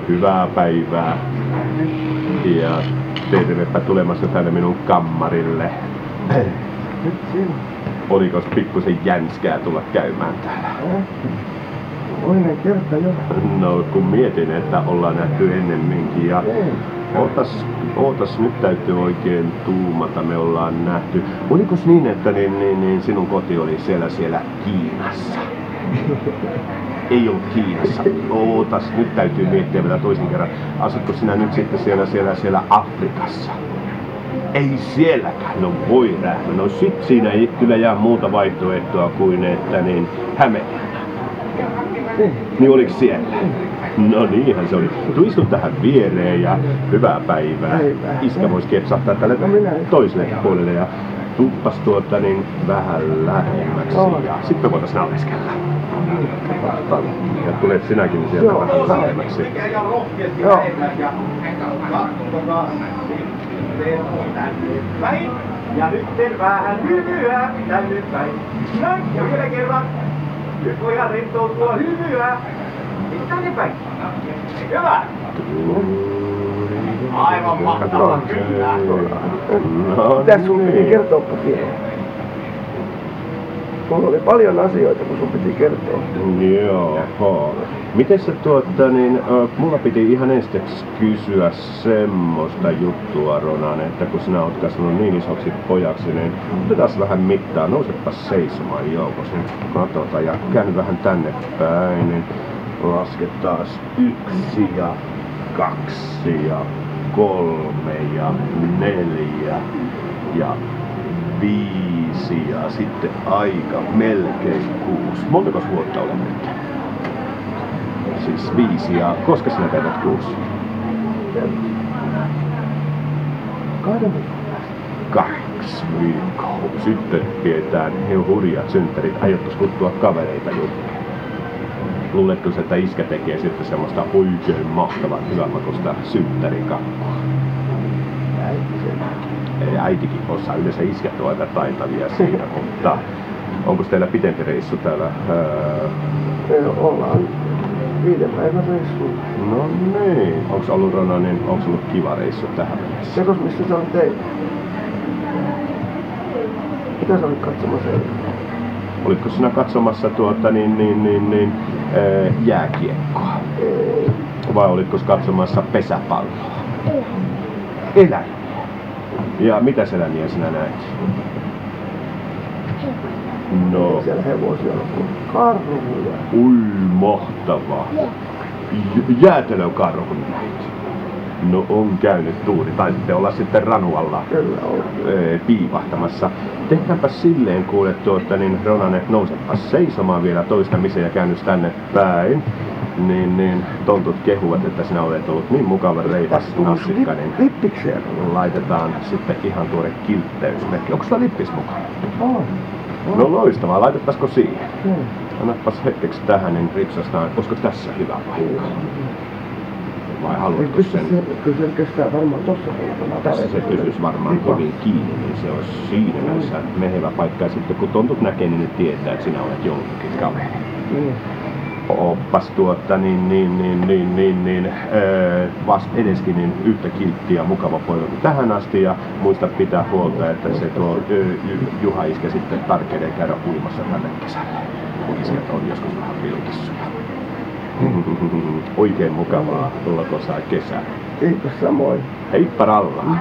hyvää päivää. Ja tervepä tulemassa tänne minun kammarille. Nyt siinä. Olikos pikkusen jänskää tulla käymään täällä? Toinen kerta jo. No kun mietin, että ollaan nähty ennemminkin ja ootas, nyt täytyy oikein tuumata, me ollaan nähty. Olikos niin, että sinun koti oli siellä Kiinassa? Ei ollut Kiinassa. Ootas, nyt täytyy miettiä vielä toisen kerran. Asutko sinä nyt sitten siellä Afrikassa? Ei sielläkään, no voi rähmä. No sit siinä ei kyllä jää muuta vaihtoehtoa kuin että Hämeenlinna. Niin oliks siellä? No niinhän se oli. Istu tähän viereen ja hyvää päivää. Iskä vois kepsahtaa tälle toiselle puolelle ja tuppas vähän lähemmäksi ja sitten voitais naureskella. Ja tulet sinäkin sieltä vähän lähemmäksi. Joo. Ja nyt vähän hymyä tänne päin. Näin, ja vielä kerran. Nyt voidaan rentoutua hymyä. Tänne päin. Hyvä. Aivan mahtavaa, kyllä. Mitäs sun piti kertoa vielä? Mulla oli paljon asioita, kun sun piti kertoa. Joo. Miten se mulla piti ihan ensiksi kysyä semmoista juttua, Ronan, että kun sinä oot kasvanut niin isoksi pojaksi, niin otetaan vähän mittaa, nousepas seisomaan joukossa, katsotaan ja käänny vähän tänne päin, niin lasketaan 1 ja 2 ja 3 ja 4 ja 5 ja sitten aika melkein 6. Montako vuotta olet nyt? Siis 5 ja koska sinä täytät 6? 2 viikkoa. Sitten pidetään hurjat synttärit. Aiottais kuttua kavereita juttuun. Luuletko sä, että iskä tekee sitten semmoista oikein mahtavan hyvänmakuista synttärikakkua? Äitikin osaa. Yleensä iskät on aika taitavia siinä, mutta onko teillä pitempi reissu täällä? Ollaan 5 päivän reissu. No niin. Onks ollut onks ollut kiva reissu tähän mennessä? Sekos missä sä olit teillä? Mitä sä olit katsomassa? Olitko sinä katsomassa jääkiekkoa? Ei. Vai olitko katsomassa pesäpalloa? Eläimiä. Ja mitä eläimiä sinä näit? No. Siellä hevosia on karhuja. Mahtavaa. Jäätelökarhun näit. No on käynyt tuuri. Taisitte olla sitten Ranualla. Kyllä on. Piipahtamassa. Tehdäänpä silleen kuule Ronan, että nousepas seisomaan vielä toistamisen ja käännys tänne päin. Niin tontut kehuvat, että sinä olet ollut niin mukava reipas nassikka, niin lippiksiä laitetaan sitten ihan tuore kiltteysmerkki. Onko sulla lippis mukana? On. No loistavaa, laitettaisiko siihen? Annapas hetkeksi tähän, niin ripsastaan. Olisiko tässä hyvä paikka? Vai haluatko sen? Kyllä se kestää varmaan tossa puolella. Tässä se pysyisi varmaan kovin kiinni, niin se olisi siinä mielessä mehevä paikka. Ja sitten kun tontut näkee, niin ne tietää, että sinä olet jonkin kaveri. Oppas vast edeskin niin yhtä kilttiä ja mukava poika kuin tähän asti ja muista pitää huolta, että se tuo Juha iskä sitten tarkeilee käydä uimassa tälle kesälle. Iskät on joskus vähän vilkissuja. Oikein mukavaa tulla tuossa kesää. Kiitos samoin. Heippa rallaa.